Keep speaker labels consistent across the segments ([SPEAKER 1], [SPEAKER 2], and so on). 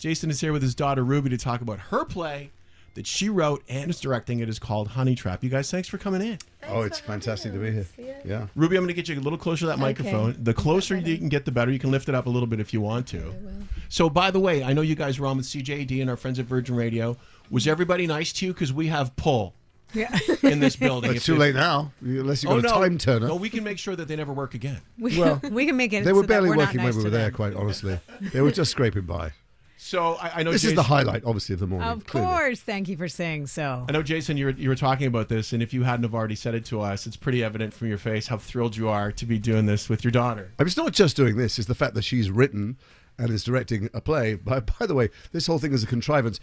[SPEAKER 1] Jason is here with his daughter Ruby to talk about her play that she wrote and is directing. It is called Honeytrap. You guys, thanks for coming in.
[SPEAKER 2] It's fantastic to be here. Yeah.
[SPEAKER 1] Ruby, I'm going to get you a little closer to that microphone. The closer you can get, the better. You can lift it up a little bit if you want to. So, by the way, I know you guys were on with CJD and our friends at Virgin Radio. Was everybody nice to you? Because we have pull in this building.
[SPEAKER 2] It's too late now, unless you've got a time turner.
[SPEAKER 1] No, we can make sure that they never work again.
[SPEAKER 3] We can make it.
[SPEAKER 2] They were
[SPEAKER 3] so
[SPEAKER 2] barely
[SPEAKER 3] that
[SPEAKER 2] working
[SPEAKER 3] nice
[SPEAKER 2] when we were there, quite honestly. They were just scraping by.
[SPEAKER 1] So I know
[SPEAKER 2] this is the highlight, obviously, of the morning.
[SPEAKER 3] Of course, thank you for saying so.
[SPEAKER 1] I know, Jason, you were talking about this, and if you hadn't have already said it to us, it's pretty evident from your face how thrilled you are to be doing this with your daughter.
[SPEAKER 2] I mean, it's not just doing this; it's the fact that she's written and is directing a play. By the way, this whole thing is a contrivance.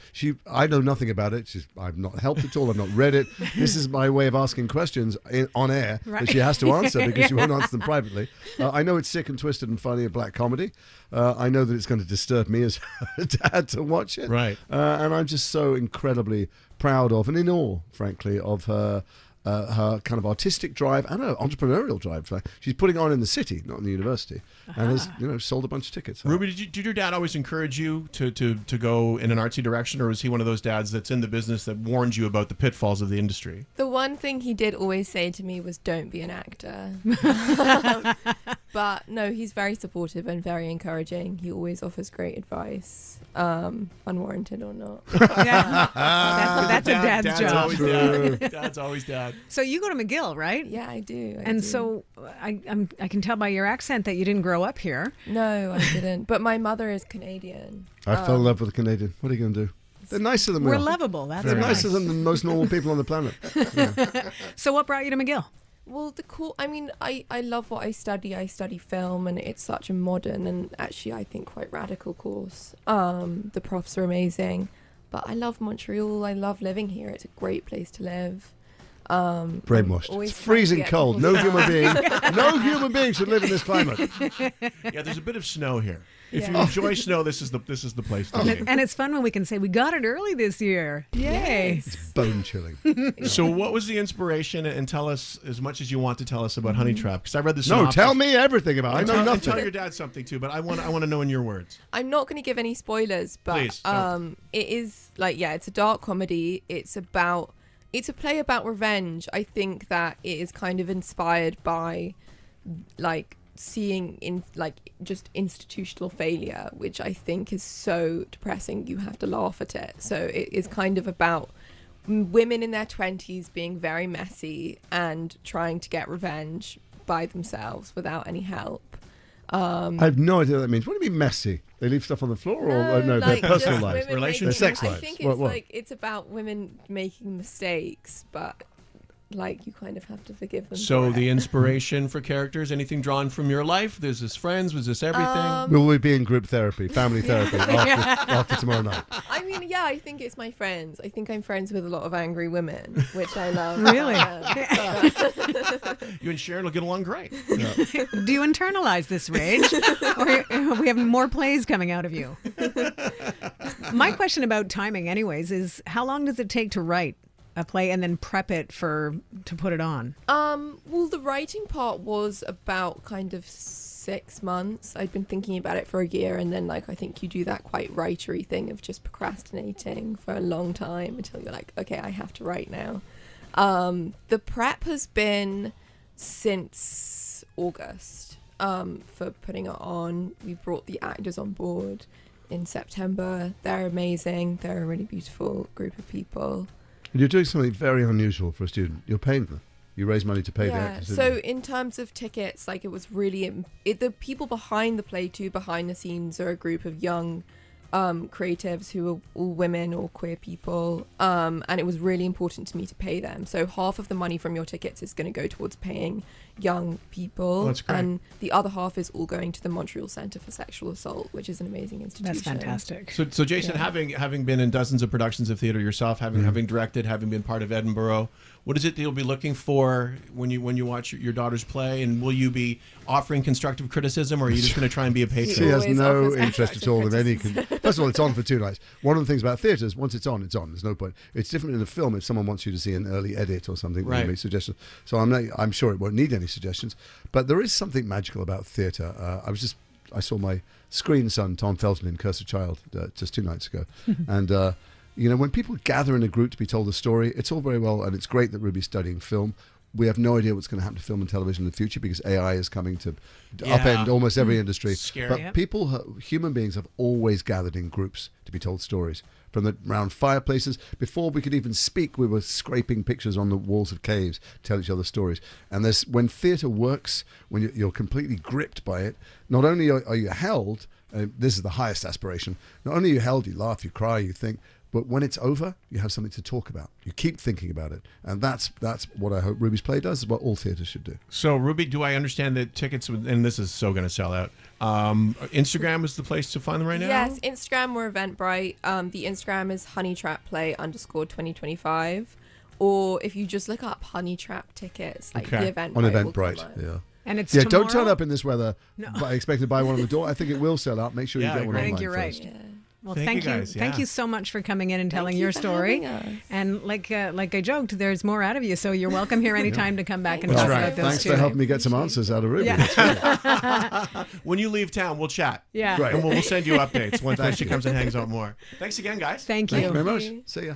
[SPEAKER 2] I know nothing about it. I've not helped at all. I've not read it. This is my way of asking questions on air that she has to answer because she won't answer them privately. I know it's sick and twisted and funny, a black comedy. I know that it's going to disturb me as a dad to watch it.
[SPEAKER 1] Right.
[SPEAKER 2] And I'm just so incredibly proud of and in awe, frankly, of her kind of artistic drive and her entrepreneurial drive. She's putting on in the city, not in the university, and has sold a bunch of tickets.
[SPEAKER 1] Ruby, did your dad always encourage you to go in an artsy direction, or was he one of those dads that's in the business that warns you about the pitfalls of the industry?
[SPEAKER 4] The one thing he did always say to me was, "Don't be an actor." But no, he's very supportive and very encouraging. He always offers great advice, unwarranted or not.
[SPEAKER 3] That's a dad's job.
[SPEAKER 1] Always dad. Dad's always dad.
[SPEAKER 3] So you go to McGill, right?
[SPEAKER 4] Yeah, I do.
[SPEAKER 3] So I can tell by your accent that you didn't grow up here.
[SPEAKER 4] No, I didn't. But my mother is Canadian.
[SPEAKER 2] I fell in love with a Canadian. What are you going to do? They're nicer than we are.
[SPEAKER 3] We're lovable.
[SPEAKER 2] They're nicer than most normal people on the planet. Yeah.
[SPEAKER 3] So what brought you to McGill?
[SPEAKER 4] Well, I love what I study. I study film, and it's such a modern and actually, I think, quite radical course. The profs are amazing. But I love Montreal. I love living here. It's a great place to live.
[SPEAKER 2] Brainwashed. It's freezing cold. No human being should live in this climate.
[SPEAKER 1] Yeah, there's a bit of snow here. If you enjoy snow, this is the place to be.
[SPEAKER 3] And it's fun when we can say we got it early this year. Yay!
[SPEAKER 4] Yes.
[SPEAKER 2] It's bone chilling.
[SPEAKER 1] So, what was the inspiration? And tell us as much as you want to tell us about Honeytrap, because I read the synopsis.
[SPEAKER 2] No, tell me everything about it. I know nothing.
[SPEAKER 1] Tell your dad something too, but I want to know in your words.
[SPEAKER 4] I'm not going to give any spoilers, but
[SPEAKER 1] Please,
[SPEAKER 4] it is it's a dark comedy. It's a play about revenge. I think that it is kind of inspired by seeing in just institutional failure, which I think is so depressing you have to laugh at it. So it is kind of about women in their 20s being very messy and trying to get revenge by themselves without any help.
[SPEAKER 2] I have no idea what that means. What do you mean messy? They leave stuff on the floor, or no, their personal lives,
[SPEAKER 1] relationships,
[SPEAKER 2] their sex lives.
[SPEAKER 4] I think it's it's about women making mistakes, but you kind of have to forgive them.
[SPEAKER 1] So the inspiration for characters, anything drawn from your life? Was this friends? Was this everything?
[SPEAKER 2] Will we be in group therapy, family therapy after tomorrow night?
[SPEAKER 4] I mean, I think it's my friends. I think I'm friends with a lot of angry women, which I love.
[SPEAKER 3] Really?
[SPEAKER 1] You and Sharon will get along great.
[SPEAKER 2] Yeah.
[SPEAKER 3] Do you internalize this rage? Or we have more plays coming out of you? My question about timing anyways is, how long does it take to write a play and then prep it to put it on?
[SPEAKER 4] Well, the writing part was about kind of 6 months. I'd been thinking about it for a year, and then I think you do that quite writery thing of just procrastinating for a long time until you're like, okay, I have to write now. The prep has been since August for putting it on. We brought the actors on board in September. They're amazing. They're a really beautiful group of people.
[SPEAKER 2] You're doing something very unusual for a student. You're paying them. You raise money to pay the actors.
[SPEAKER 4] So in terms of tickets, it was really the people behind the play too, behind the scenes, are a group of young creatives who are all women or queer people, and it was really important to me to pay them. So half of the money from your tickets is going to go towards paying young people,
[SPEAKER 1] that's great.
[SPEAKER 4] And the other half is all going to the Montreal Centre for Sexual Assault, which is an amazing institution.
[SPEAKER 3] That's fantastic.
[SPEAKER 1] So Jason, having been in dozens of productions of theater yourself, having directed, having been part of Edinburgh, what is it that you'll be looking for when you watch your daughter's play? And will you be offering constructive criticism, or are you just going to try and be a patron?
[SPEAKER 2] She has no interest at all in any. First of all, it's on for 2 nights. One of the things about theatres, once it's on, it's on. There's no point. It's different in a film if someone wants you to see an early edit or something.
[SPEAKER 1] Right.
[SPEAKER 2] Make suggestions. So I'm sure it won't need any suggestions. But there is something magical about theatre. I was just I saw my screen son Tom Felton in Curse of Child just 2 nights ago, and when people gather in a group to be told a story, it's all very well, and it's great that Ruby's studying film. We have no idea what's going to happen to film and television in the future because AI is coming to upend almost every industry.
[SPEAKER 1] Scary.
[SPEAKER 2] But human beings have always gathered in groups to be told stories. From the round fireplaces, before we could even speak, we were scraping pictures on the walls of caves to tell each other stories. And when theatre works, when you're completely gripped by it, not only are you held, this is the highest aspiration, not only are you held, you laugh, you cry, you think, but when it's over, you have something to talk about. You keep thinking about it. And that's what I hope Ruby's Play does, is what all theatre should do.
[SPEAKER 1] So, Ruby, do I understand that tickets, and this is so going to sell out, Instagram is the place to find them right now?
[SPEAKER 4] Yes, Instagram, we're Eventbrite. The Instagram is honeytrapplay_2025. Or if you just look up Honeytrap tickets, like the Eventbrite.
[SPEAKER 2] On Eventbrite, yeah.
[SPEAKER 3] And it's
[SPEAKER 2] don't
[SPEAKER 3] tomorrow?
[SPEAKER 2] turn up in this weather. No. I expect to buy one on the door. I think it will sell out. Make sure you get one
[SPEAKER 3] I
[SPEAKER 2] online
[SPEAKER 3] think you're right.
[SPEAKER 2] first.
[SPEAKER 4] Yeah.
[SPEAKER 3] Well,
[SPEAKER 1] Thank you guys.
[SPEAKER 3] Thank you so much for coming in and telling your story. And like I joked, there's more out of you, so you're welcome here anytime to come back and talk about those
[SPEAKER 2] Thanks
[SPEAKER 3] too.
[SPEAKER 2] for helping me get some answers out of Ruby.
[SPEAKER 3] Yeah.
[SPEAKER 1] When you leave town, we'll chat.
[SPEAKER 3] Yeah.
[SPEAKER 2] Right.
[SPEAKER 1] And we'll send you updates once she comes and hangs out more. Thanks again, guys.
[SPEAKER 3] Thank you.
[SPEAKER 2] Thank you very much. See ya.